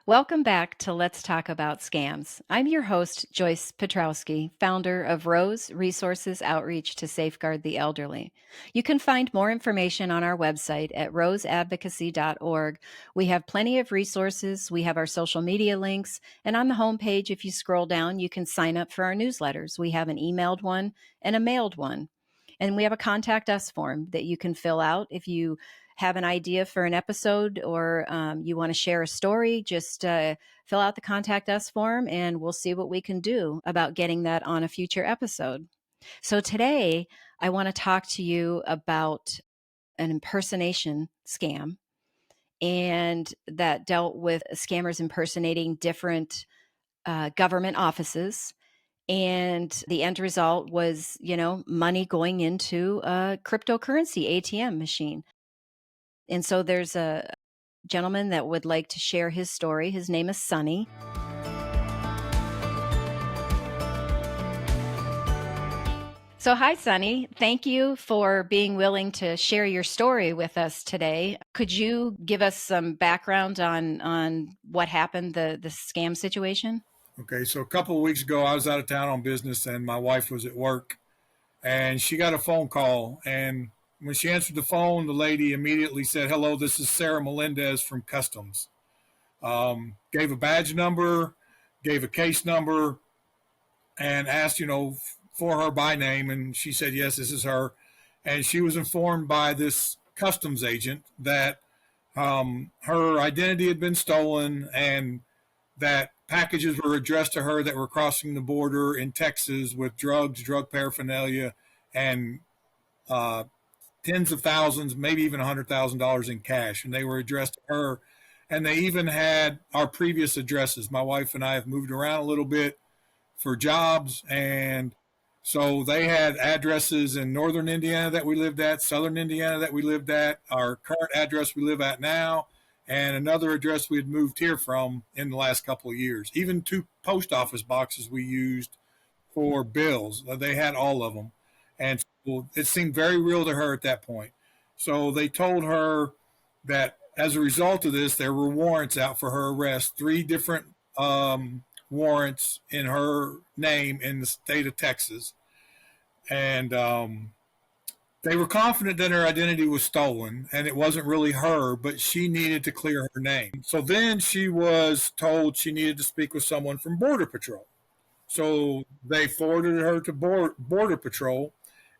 Welcome back to Let's Talk About Scams. I'm your host, Joyce Petrowski, founder of R.O.S.E Resources Outreach to Safeguard the Elderly. You can find more information on our website at roseadvocacy.org. We have plenty of resources. We have our social media links. And on the homepage, if you scroll down, you can sign up for our newsletters. We have an emailed one and a mailed one. And we have a contact us form that you can fill out if you have an idea for an episode or you want to share a story. Just fill out the contact us form and we'll see what we can do about getting that on a future episode. So today, I want to talk to you about an impersonation scam, and that dealt with scammers impersonating different government offices. And the end result was, money going into a cryptocurrency ATM machine. And so there's a gentleman that would like to share his story. His name is Sonny. So, hi, Sonny. Thank you for being willing to share your story with us today. Could you give us some background on what happened, the scam situation? Okay, so a couple of weeks ago, I was out of town on business and my wife was at work and she got a phone call. And when she answered the phone, the lady immediately said, "Hello, this is Sarah Melendez from Customs." Gave a badge number, gave a case number, and asked, for her by name. And she said, "Yes, this is her." And she was informed by this customs agent that her identity had been stolen and that packages were addressed to her that were crossing the border in Texas with drugs, drug paraphernalia, and tens of thousands, maybe even $100,000 in cash. And they were addressed to her. And they even had our previous addresses. My wife and I have moved around a little bit for jobs. And so they had addresses in northern Indiana that we lived at, southern Indiana that we lived at, our current address we live at now, and another address we had moved here from in the last couple of years. Even 2 post office boxes we used for bills. They had all of them. And so it seemed very real to her at that point. So they told her that as a result of this, there were warrants out for her arrest, 3 different warrants in her name in the state of Texas. And they were confident that her identity was stolen and it wasn't really her, but she needed to clear her name. So then she was told she needed to speak with someone from Border Patrol. So they forwarded her to Border Patrol.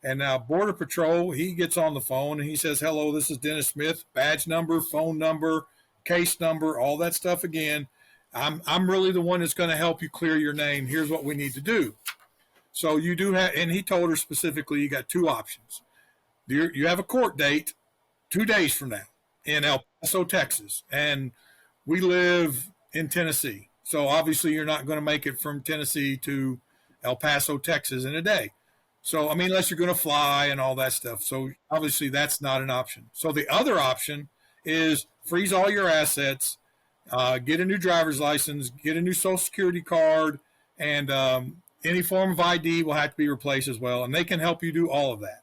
And now Border Patrol, he gets on the phone and he says, "Hello, this is Dennis Smith, badge number, phone number, case number, all that stuff again. I'm really the one that's going to help you clear your name. Here's what we need to do." So you do have, and he told her specifically, you got 2 options. You have a court date 2 days from now in El Paso, Texas, and we live in Tennessee. So obviously you're not going to make it from Tennessee to El Paso, Texas in a day. So, unless you're going to fly and all that stuff. So obviously that's not an option. So the other option is freeze all your assets, get a new driver's license, get a new Social Security card, and any form of ID will have to be replaced as well. And they can help you do all of that.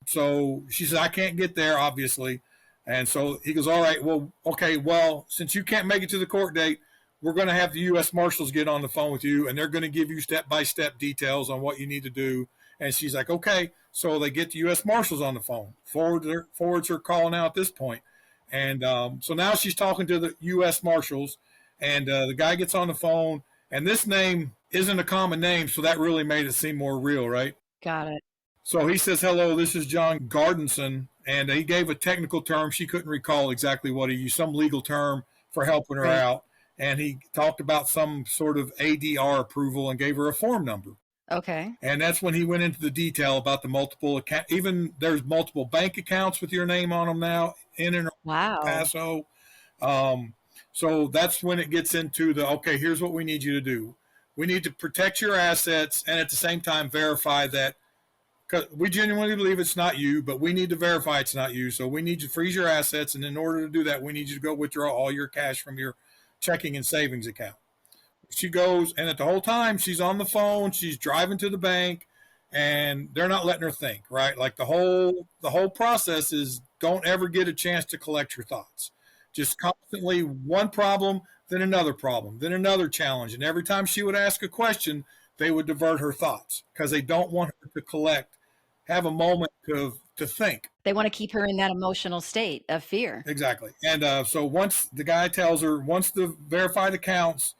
So she said, "I can't get there, obviously." And so he goes, "All right, well, okay, well, since you can't make it to the court date, we're going to have the U.S. Marshals get on the phone with you, and they're going to give you step-by-step details on what you need to do." And she's like, "Okay." So they get the U.S. Marshals on the phone, forwards her call now at this point. And so now she's talking to the U.S. Marshals, and the guy gets on the phone, and this name isn't a common name, so that really made it seem more real, right? Got it. So he says, "Hello, this is John Gardenson," and he gave a technical term. She couldn't recall exactly what he used, some legal term for helping her out. And he talked about some sort of ADR approval and gave her a form number. Okay. And that's when he went into the detail about the multiple account. Even there's multiple bank accounts with your name on them now in and around El Paso. So that's when it gets into okay, here's what we need you to do. We need to protect your assets and at the same time verify that, because we genuinely believe it's not you, but we need to verify it's not you. So we need you to freeze your assets. And in order to do that, we need you to go withdraw all your cash from your checking and savings account. She goes, and at the whole time she's on the phone, she's driving to the bank, and they're not letting her think, right? Like the whole process is don't ever get a chance to collect your thoughts. Just constantly one problem, then another problem, then another challenge. And every time she would ask a question, they would divert her thoughts because they don't want her to collect, have a moment to think. They want to keep her in that emotional state of fear. Exactly. And so once the guy tells her, once the verified accounts,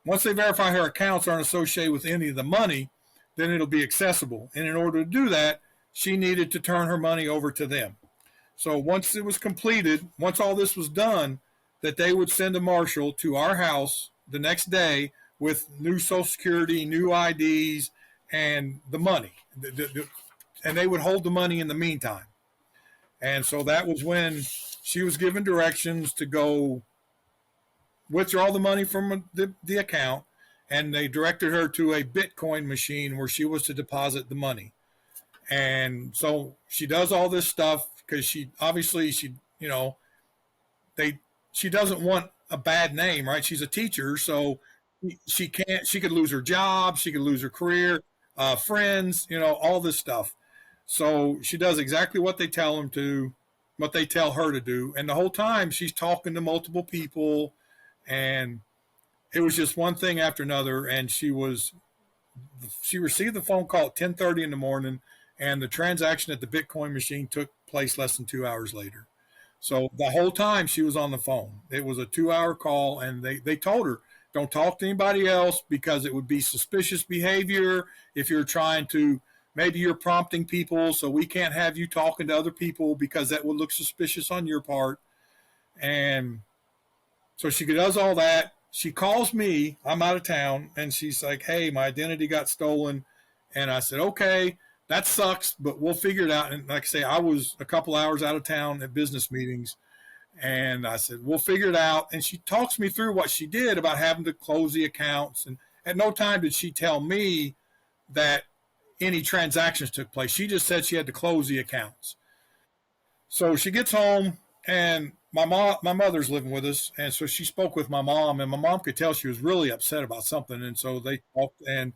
once they verify her accounts aren't associated with any of the money, then it'll be accessible. And in order to do that, she needed to turn her money over to them. So once it was completed, once all this was done, that they would send a marshal to our house the next day with new Social Security, new IDs, and the money. And they would hold the money in the meantime. And so that was when she was given directions to go withdraw the money from the account, and they directed her to a Bitcoin machine where she was to deposit the money. And so she does all this stuff because she obviously they she doesn't want a bad name, right? She's a teacher, so she could lose her job, she could lose her career, friends, all this stuff. So she does exactly what they tell them to, what they tell her to do, and the whole time she's talking to multiple people, and it was just one thing after another. And she received the phone call at 10:30 in the morning, and the transaction at the Bitcoin machine took place less than 2 hours later. So the whole time she was on the phone. It was a 2 hour call, and they told her, don't talk to anybody else because it would be suspicious behavior if you're trying to, maybe you're prompting people, so we can't have you talking to other people because that would look suspicious on your part. And so she does all that. She calls me, I'm out of town, and she's like, hey, my identity got stolen. And I said, okay, that sucks, but we'll figure it out. And like I say, I was a couple hours out of town at business meetings. And I said, we'll figure it out. And she talks me through what she did about having to close the accounts. And at no time did she tell me that any transactions took place. She just said she had to close the accounts. So she gets home, and my mother's living with us, and so she spoke with my mom, and my mom could tell she was really upset about something. And so they talked, and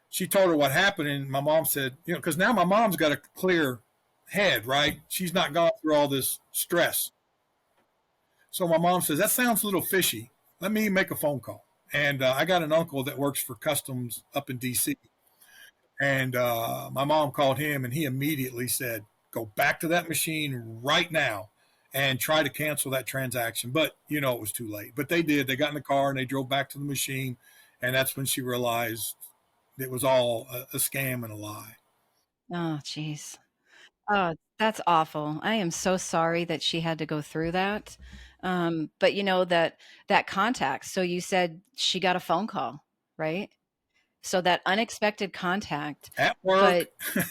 she told her what happened, and my mom said, because now my mom's got a clear head, right? She's not gone through all this stress. So my mom says, that sounds a little fishy. Let me make a phone call. And I got an uncle that works for customs up in D.C. And my mom called him, and he immediately said, go back to that machine right now and try to cancel that transaction. But, it was too late. But they did. They got in the car and they drove back to the machine. And that's when she realized it was all a scam and a lie. Oh, jeez. Oh, that's awful. I am so sorry that she had to go through that. But that contact. So you said she got a phone call, right? So that unexpected contact, At work. but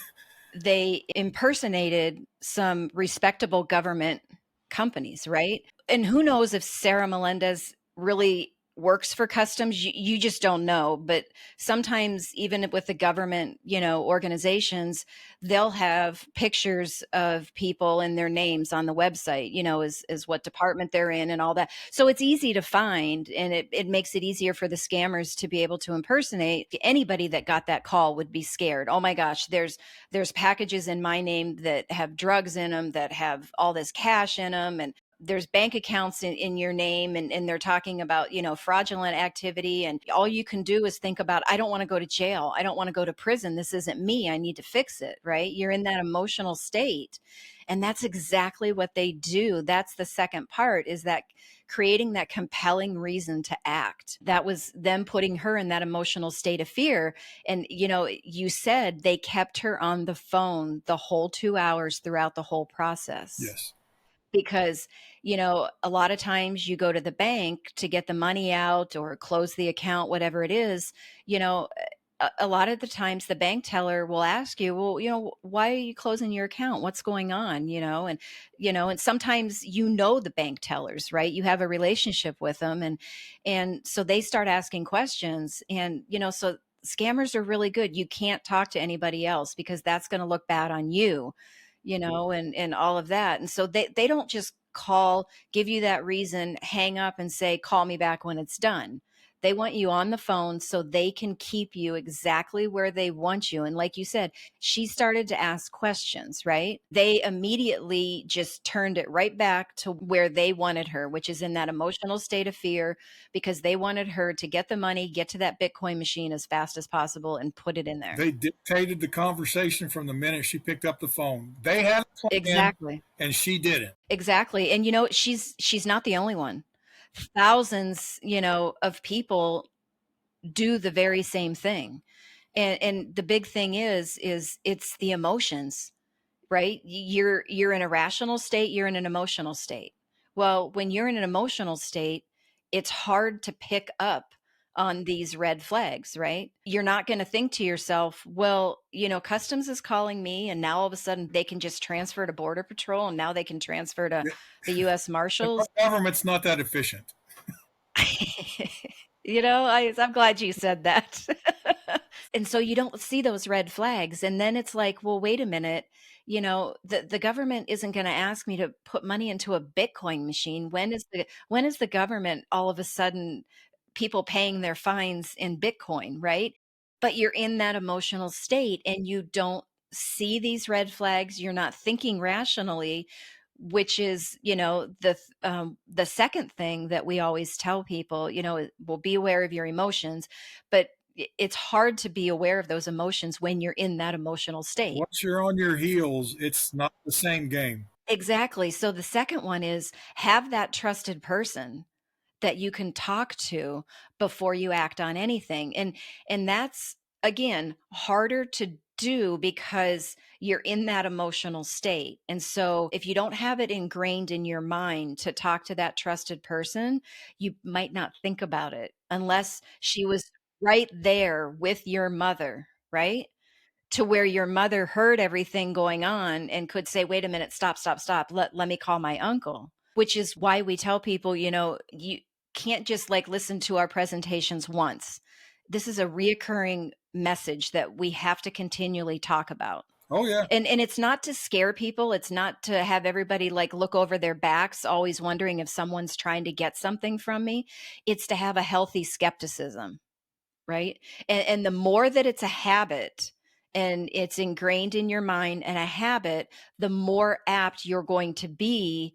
they impersonated some respectable government companies, right? And who knows if Sarah Melendez really works for customs? You just don't know. But sometimes, even with the government, organizations, they'll have pictures of people and their names on the website, is what department they're in and all that. So it's easy to find, and it makes it easier for the scammers to be able to impersonate. Anybody that got that call would be scared. Oh my gosh, there's packages in my name that have drugs in them, that have all this cash in them, and there's bank accounts in your name, and they're talking about, fraudulent activity. And all you can do is think about, I don't want to go to jail. I don't want to go to prison. This isn't me. I need to fix it, right? You're in that emotional state. And that's exactly what they do. That's the second part, is that creating that compelling reason to act. That was them putting her in that emotional state of fear. And, you said they kept her on the phone the whole 2 hours throughout the whole process. Yes. Because, a lot of times you go to the bank to get the money out or close the account, whatever it is, a lot of the times the bank teller will ask you, well, why are you closing your account? What's going on? And sometimes, the bank tellers, right? You have a relationship with them. And so they start asking questions, and, so scammers are really good. You can't talk to anybody else because that's going to look bad on you, and all of that. And so they don't just call, give you that reason, hang up and say, call me back when it's done. They want you on the phone so they can keep you exactly where they want you. And like you said, she started to ask questions, right? They immediately just turned it right back to where they wanted her, which is in that emotional state of fear, because they wanted her to get the money, get to that Bitcoin machine as fast as possible and put it in there. They dictated the conversation from the minute she picked up the phone. They had a plan, Exactly. and she didn't. Exactly. And she's not the only one. Thousands, of people do the very same thing. And the big thing is it's the emotions, right? You're in a rational state, you're in an emotional state. Well, when you're in an emotional state, it's hard to pick up on these red flags, right? You're not going to think to yourself, well, customs is calling me and now all of a sudden they can just transfer to border patrol and now they can transfer to the US Our Marshals. government's not that efficient. I'm glad you said that. And so you don't see those red flags. And then it's like, well, wait a minute. The government isn't going to ask me to put money into a Bitcoin machine. When is the government all of a sudden people paying their fines in Bitcoin, right? But you're in that emotional state and you don't see these red flags. You're not thinking rationally, which is the second thing that we always tell people, will be aware of your emotions, but it's hard to be aware of those emotions when you're in that emotional state. Once you're on your heels, it's not the same game. Exactly. So the second one is have that trusted person that you can talk to before you act on anything. And that's again harder to do because you're in that emotional state. And so if you don't have it ingrained in your mind to talk to that trusted person, you might not think about it unless she was right there with your mother, right? To where your mother heard everything going on and could say, wait a minute, stop, stop, stop. Let me call my uncle, which is why we tell people, you can't just like listen to our presentations once. This is a reoccurring message that we have to continually talk about. Oh, yeah. And it's not to scare people. It's not to have everybody like look over their backs, always wondering if someone's trying to get something from me. It's to have a healthy skepticism, right? And the more that it's a habit and it's ingrained in your mind and a habit, the more apt you're going to be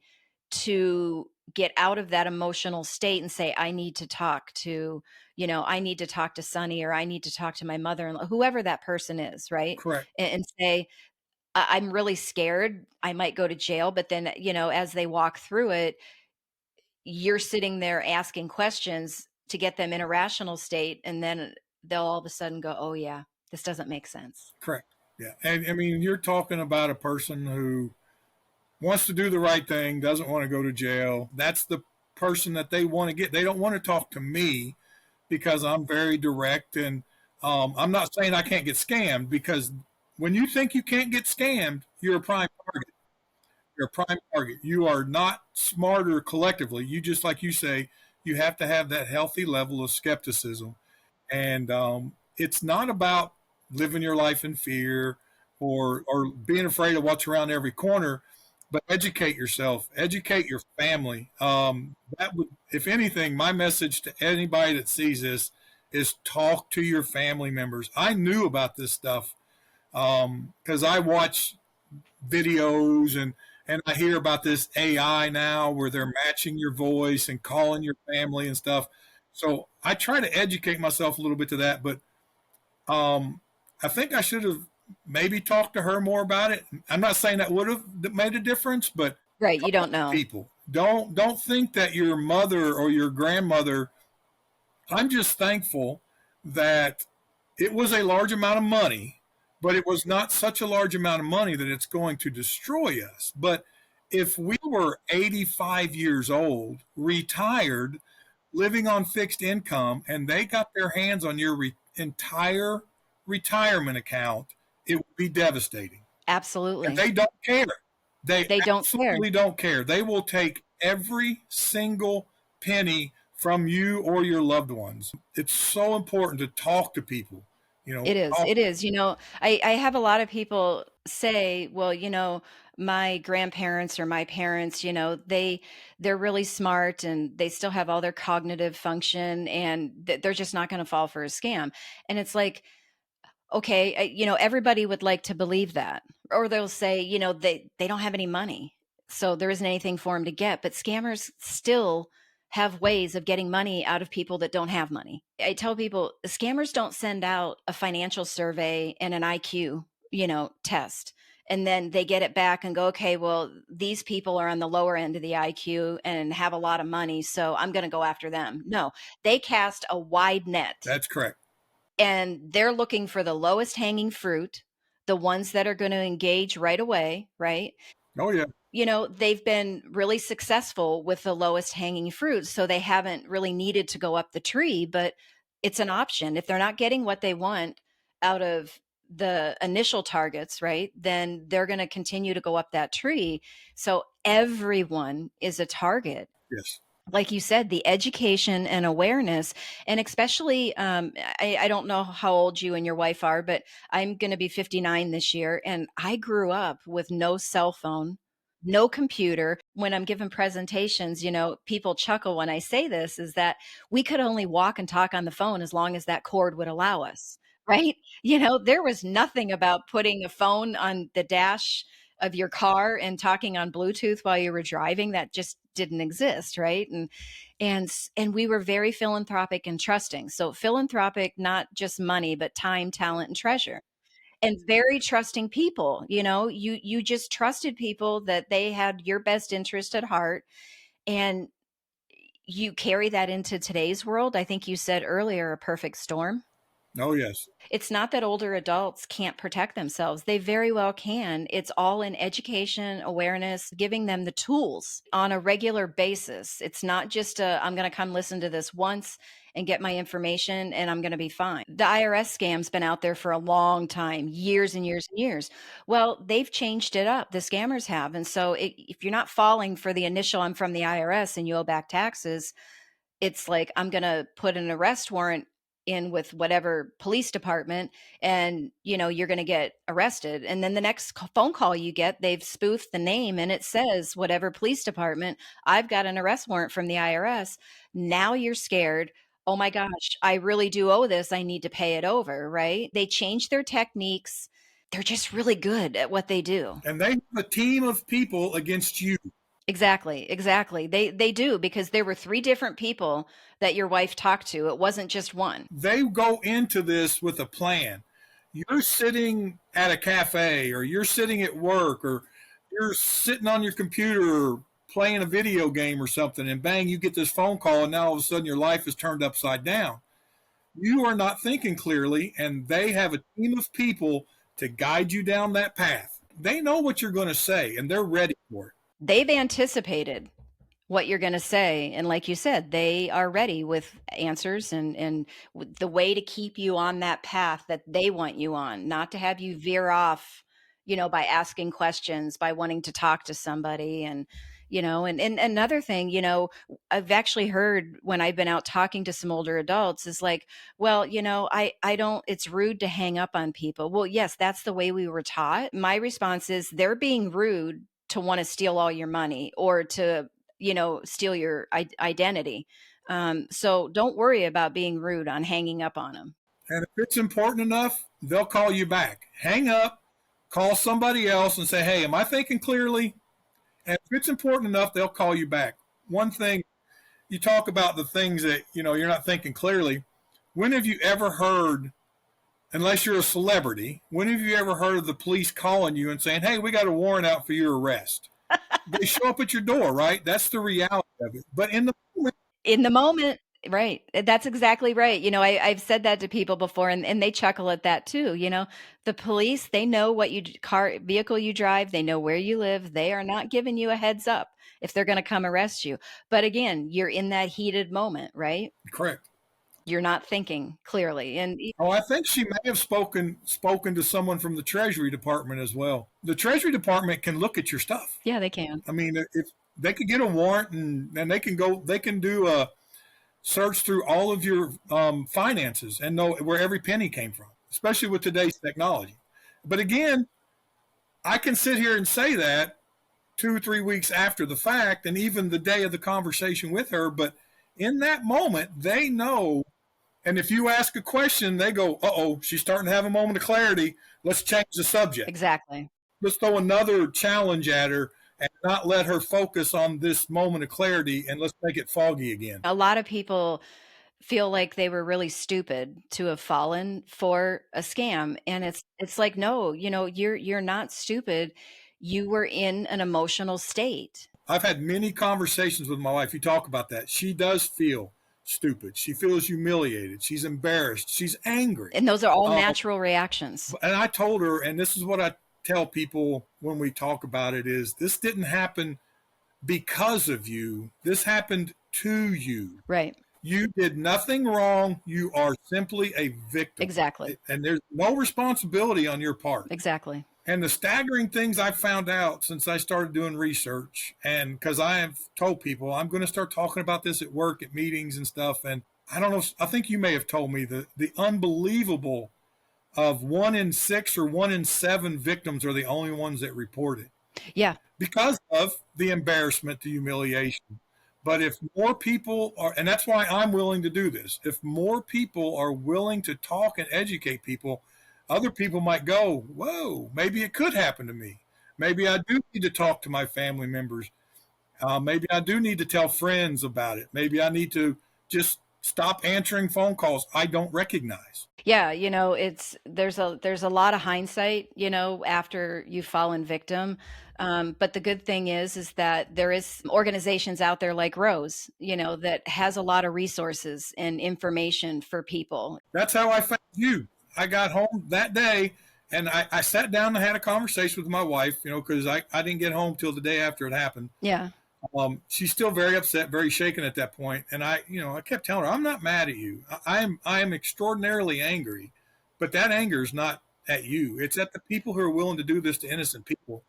to get out of that emotional state and say, I need to talk to, I need to talk to Sonny, or I need to talk to my mother-in-law, whoever that person is, right? Correct. And say, I'm really scared. I might go to jail. But then, as they walk through it, you're sitting there asking questions to get them in a rational state, and then they'll all of a sudden go, oh yeah, this doesn't make sense. Correct. Yeah. And I mean, you're talking about a person who wants to do the right thing, doesn't want to go to jail. That's the person that they want to get. They don't want to talk to me because I'm very direct. And I'm not saying I can't get scammed, because when you think you can't get scammed, you're a prime target. You're a prime target. You are not smarter collectively. You just, like you say, you have to have that healthy level of skepticism. And it's not about living your life in fear or being afraid of what's around every corner, but educate yourself, educate your family. That would, if anything, my message to anybody that sees this is talk to your family members. I knew about this stuff because I watch videos and I hear about this AI now where they're matching your voice and calling your family and stuff. So I try to educate myself a little bit to that, but I think I should have maybe talked to her more about it. I'm not saying that would have made a difference, but Right. You talk don't to know. people. Don't think that your mother or your grandmother. I'm just thankful that it was a large amount of money, but it was not such a large amount of money that it's going to destroy us. But if we were 85 years old, retired, living on fixed income, and they got their hands on your entire retirement account, it would be devastating. And Absolutely. they don't care. They They don't care. absolutely don't care. They will take every single penny from you or your loved ones. It's so important to talk to people. It is. Talk. It is. I have a lot of people say, well, my grandparents or my parents, they're really smart and they still have all their cognitive function, and they're just not going to fall for a scam. And it's like, okay, everybody would like to believe that. Or they'll say, they don't have any money, so there isn't anything for them to get. But scammers still have ways of getting money out of people that don't have money. I tell people, scammers don't send out a financial survey and an IQ, test. And then they get it back and go, okay, well, these people are on the lower end of the IQ and have a lot of money, so I'm going to go after them. No, they cast a wide net, That's correct. and they're looking for the lowest hanging fruit, the ones that are going to engage right away, right? Oh yeah. They've been really successful with the lowest hanging fruit, so they haven't really needed to go up the tree, but it's an option. If they're not getting what they want out of the initial targets, right, then they're going to continue to go up that tree. So everyone is a target. Yes. Like you said, the education and awareness, and especially, I don't know how old you and your wife are, but I'm going to be 59 this year, and I grew up with no cell phone, no computer. When I'm giving presentations, people chuckle when I say this, is that we could only walk and talk on the phone as long as that cord would allow us, right? There was nothing about putting a phone on the dash of your car and talking on Bluetooth while you were driving. That just didn't exist, right? And we were very philanthropic and trusting. So philanthropic, not just money, but time, talent, and treasure. And very trusting people. You just trusted people that they had your best interest at heart. And you carry that into today's world. I think you said earlier, a perfect storm. Oh yes. It's not that older adults can't protect themselves. They very well can. It's all in education, awareness, giving them the tools on a regular basis. It's not just I'm going to come listen to this once and get my information and I'm going to be fine. The IRS scam's been out there for a long time, years and years and years. Well, they've changed it up. The scammers have. And so if you're not falling for the initial, I'm from the IRS and you owe back taxes, it's like, I'm going to put an arrest warrant in with whatever police department, and you're going to get arrested. And then the next phone call you get, they've spoofed the name and it says whatever police department, I've got an arrest warrant from the IRS. Now you're scared. Oh my gosh, I really do owe this, I need to pay it over, right? They change their techniques. They're just really good at what they do. And they have a team of people against you. Exactly, exactly. They do, because there were three different people that your wife talked to. It wasn't just one. They go into this with a plan. You're sitting at a cafe, or you're sitting at work, or you're sitting on your computer playing a video game or something, and bang, you get this phone call, and now all of a sudden your life is turned upside down. You are not thinking clearly, and they have a team of people to guide you down that path. They know what you're going to say, and they're ready for it. They've anticipated what you're going to say, and like you said, they are ready with answers and the way to keep you on that path that they want you on, not to have you veer off, by asking questions, by wanting to talk to somebody. And another thing, I've actually heard when I've been out talking to some older adults is like, well, I don't, it's rude to hang up on people. Well, yes, that's the way we were taught. My response is, they're being rude to want to steal all your money or to steal your identity. So don't worry about being rude on hanging up on them. And if it's important enough, they'll call you back. Hang up, call somebody else and say, hey, am I thinking clearly? And if it's important enough, they'll call you back. One thing, you talk about the things that, you're not thinking clearly. When have you ever heard, unless you're a celebrity, when have you ever heard of the police calling you and saying, hey, we got a warrant out for your arrest? They show up at your door, right? That's the reality of it. But In the moment, right. That's exactly right. I've said that to people before, and they chuckle at that too. The police, they know what vehicle you drive, they know where you live. They are not giving you a heads up if they're going to come arrest you. But again, you're in that heated moment, right? correct. You're not thinking clearly. And Oh, I think she may have spoken to someone from the Treasury Department as well. The Treasury Department can look at your stuff. yeah, they can. I mean, if they could get a warrant, and they can do a search through all of your finances and know where every penny came from, especially with today's technology. But again, I can sit here and say that 2 or 3 weeks after the fact, and even the day of the conversation with her, but in that moment, they know. And if you ask a question, they go, "Uh oh, she's starting to have a moment of clarity. Let's change the subject. Exactly. Let's throw another challenge at her and not let her focus on this moment of clarity, and let's make it foggy again." A lot of people feel like they were really stupid to have fallen for a scam, and it's like, no, you're not stupid. You were in an emotional state. I've had many conversations with my wife. You talk about that. She does feel stupid. She feels humiliated. She's embarrassed. She's angry. And those are all Um, natural reactions. and I told her, and this is what I tell people when we talk about it, is this didn't happen because of you. This happened to you. Right. You did nothing wrong. You are simply a victim. Exactly. And there's no responsibility on your part. Exactly. And the staggering things I've found out since I started doing research, and because I have told people I'm going to start talking about this at work, at meetings and stuff. And I don't know, I think you may have told me the unbelievable of 1 in 6 or 1 in 7 victims are the only ones that report it Yeah. because of the embarrassment, the humiliation. But if more people are, and that's why I'm willing to do this, if more people are willing to talk and educate people, other people might go, whoa, maybe it could happen to me. Maybe I do need to talk to my family members. Maybe I do need to tell friends about it. Maybe I need to just stop answering phone calls I don't recognize. Yeah, it's there's a lot of hindsight, after you've fallen victim. But the good thing is that there is organizations out there like Rose, that has a lot of resources and information for people. That's how I found you. I got home that day and I sat down and had a conversation with my wife, because I didn't get home till the day after it happened. Yeah. She's still very upset, very shaken at that point, and I kept telling her, "I'm not mad at you. I am extraordinarily angry, but that anger is not at you. It's at the people who are willing to do this to innocent people."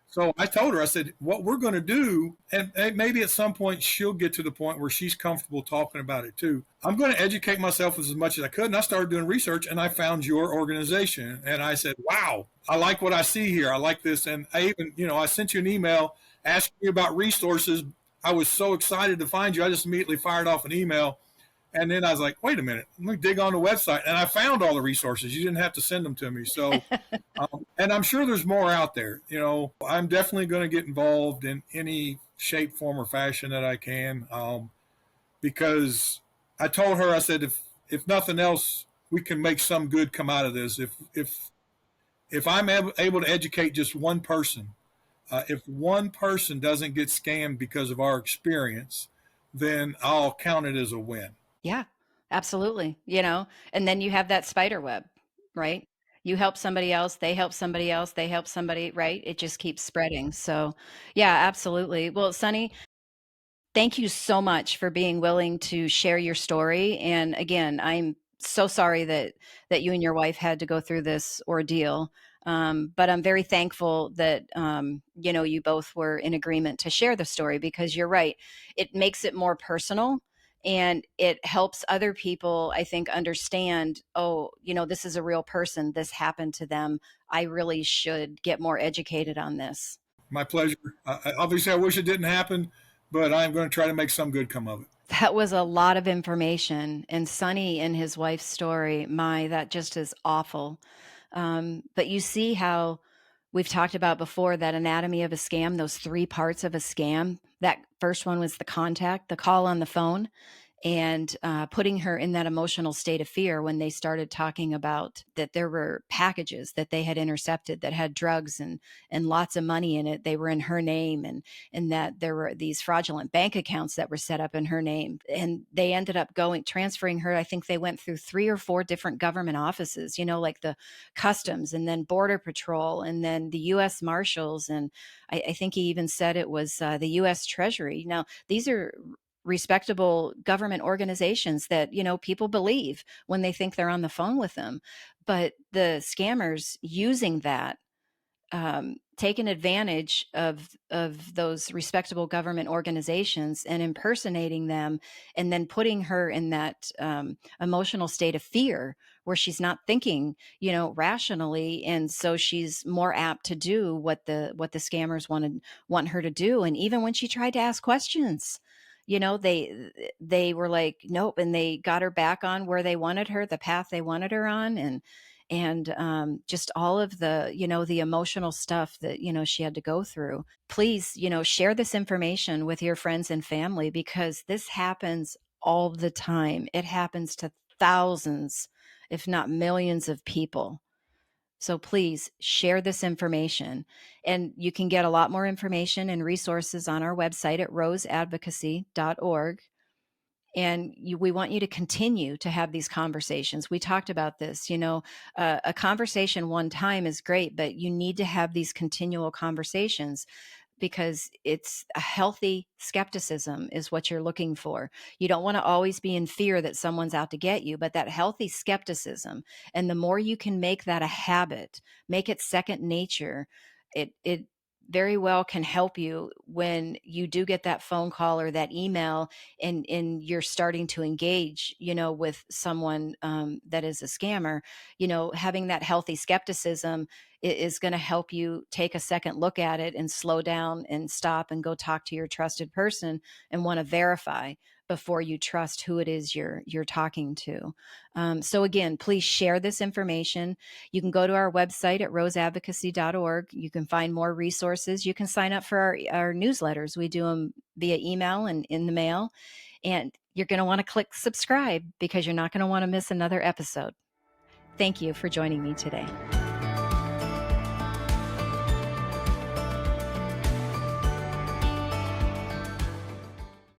So I told her, I said, "What we're going to do, and maybe at some point she'll get to the point where she's comfortable talking about it too. I'm going to educate myself as much as I could." And I started doing research, and I found your organization, and I said, "Wow, I like what I see here. I like this." And I even, I sent you an email asking you about resources. I was so excited to find you. I just immediately fired off an email. And then I was like, wait a minute, let me dig on the website. And I found all the resources. You didn't have to send them to me. So, and I'm sure there's more out there. I'm definitely going to get involved in any shape, form, or fashion that I can, because I told her, I said, if nothing else, we can make some good come out of this. If I'm able to educate just one person, if one person doesn't get scammed because of our experience, then I'll count it as a win. Yeah, absolutely. And then you have that spider web, right? You help somebody else, they help somebody else, they help somebody, right? It just keeps spreading. So, yeah, absolutely. Well, Sonny, thank you so much for being willing to share your story. And again, I'm so sorry that you and your wife had to go through this ordeal. But I'm very thankful that you both were in agreement to share the story, because you're right. It makes it more personal, and it helps other people, I think, understand, oh, this is a real person. This happened to them. I really should get more educated on this. My pleasure. Obviously, I wish it didn't happen, but I'm going to try to make some good come of it. That was a lot of information. And Sonny and his wife's story, that just is awful. But you see how we've talked about before, that anatomy of a scam, those 3 parts of a scam. That first one was the contact, the call on the phone, and putting her in that emotional state of fear when they started talking about that there were packages that they had intercepted that had drugs and lots of money in it. They were in her name, and that there were these fraudulent bank accounts that were set up in her name. And they ended up transferring her. I think they went through 3 or 4 different government offices, like the Customs, and then Border Patrol, and then the U.S. Marshals. And I think he even said it was the U.S. Treasury. Now, these are respectable government organizations that people believe when they think they're on the phone with them. But the scammers using that taken advantage of those respectable government organizations and impersonating them, and then putting her in that emotional state of fear where she's not thinking, rationally, and so she's more apt to do what the scammers want her to do. And even when she tried to ask questions, they were like, nope, and they got her back on where they wanted her, the path they wanted her on. And just all of the emotional stuff that she had to go through. Please, share this information with your friends and family, because this happens all the time. It happens to thousands, if not millions of people. So please share this information. And you can get a lot more information and resources on our website at roseadvocacy.org. And we want you to continue to have these conversations. We talked about this. A conversation one time is great, but you need to have these continual conversations, because it's a healthy skepticism is what you're looking for. You don't want to always be in fear that someone's out to get you, but that healthy skepticism. And the more you can make that a habit, make it second nature, it very well can help you when you do get that phone call or that email, and you're starting to engage, with someone that is a scammer. Having that healthy skepticism is going to help you take a second look at it and slow down and stop and go talk to your trusted person and want to verify before you trust who it is you're talking to. So again, please share this information. You can go to our website at roseadvocacy.org. You can find more resources. You can sign up for our newsletters. We do them via email and in the mail. And you're going to want to click subscribe, because you're not going to want to miss another episode. Thank you for joining me today.